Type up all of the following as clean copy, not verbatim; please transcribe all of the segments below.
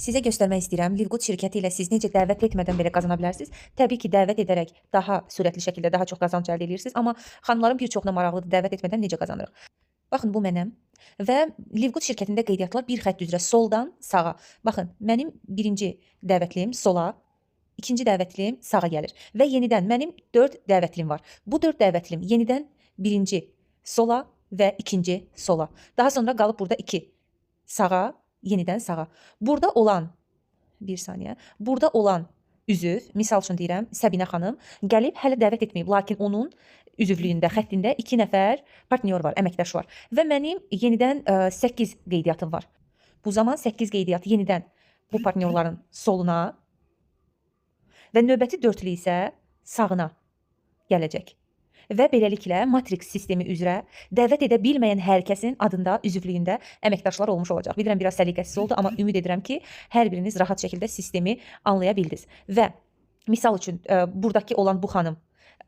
Sizə göstərmək istəyirəm, Livgood şirkəti ilə siz necə dəvət etmədən belə qazana bilərsiniz. Təbii ki, dəvət edərək daha sürətli şəkildə daha çox qazanc əldə edirsiniz, amma xanımların bir çoxuna maraqlıdır dəvət etmədən necə qazanırıq. Baxın, bu mənəm və Livgood şirkətində qeydiyyatlar bir xətt üzrə soldan sağa. Baxın, mənim birinci dəvətliyim sola, ikinci dəvətliyim sağa gəlir və yenidən mənim 4 dəvətliyim var. Bu 4 dəvətlim yenidən birinci sola və ikinci sola. Daha sonra qalıb burada 2 sağa, yenidən sağa. Burada olan, bir saniyə, burada olan üzv, misal üçün deyirəm, Səbinə xanım gəlib hələ dəvət etməyib, lakin onun üzvlüyündə, xəttində 2 nəfər partnyor var, əməkdaş var və mənim yenidən 8 qeydiyyatım var. Bu zaman 8 qeydiyyat yenidən bu partnyorların soluna və növbəti dörtlü isə sağına gələcək. Və beləliklə Matrix sistemi üzrə dəvət edə bilməyən hər kəsin adında, üzvlüyündə əməkdaşlar olmuş olacaq. Bilirəm, biraz səliqəsiz oldu, amma ümid edirəm ki, hər biriniz rahat şəkildə sistemi anlaya bildiniz. Və misal üçün, buradakı olan bu xanım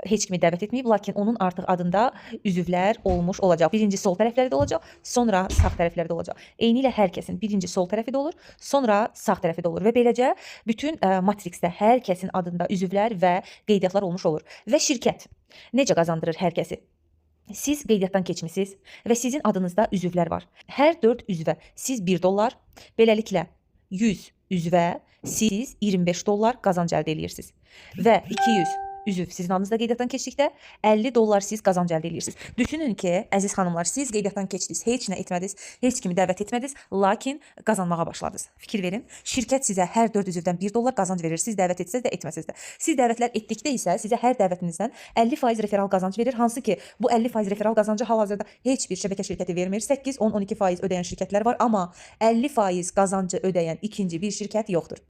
heç kimi dəvət etməyib, lakin onun artıq adında üzvlər olmuş olacaq. Birinci sol tərəflərdə olacaq, sonra sağ tərəflərdə olacaq. Eynilə hər kəsin birinci sol tərəfi də olur, sonra sağ tərəfi də olur və beləcə bütün Matrixdə hər kəsin adında üzvlər və qeydiyyatlar olmuş olur. Və şirkət necə qazandırır hər kəsi? Siz qeydiyyatdan keçmisiniz və sizin adınızda üzvlər var. Hər 4 üzvə siz $1, beləliklə 100 üzvə siz $25 qazanc əldə edirsiniz. Və 200 üzv sizin adınızda qeydiyyatdan keçdikdə $50 siz qazanc əldə edirsiniz. Düşünün ki, əziz xanımlar, siz qeydiyyatdan keçdiniz, heç nə etmədiniz, heç kimi dəvət etmədiniz, lakin qazanmağa başladınız. Fikir verin, şirkət sizə hər 4 üzvdən $1 qazanc verir, siz dəvət etsəz də, etməsəz də. Siz dəvətlər etdikdə isə sizə hər dəvətinizdən 50% referal qazanc verir, hansı ki, bu 50% referal qazancı hal-hazırda heç bir şəbəkə şirkəti vermir. 8, 10, 12% ödəyən şirkətlər var, amma 50% qazancı ödəyən ikinci bir şirkət yoxdur.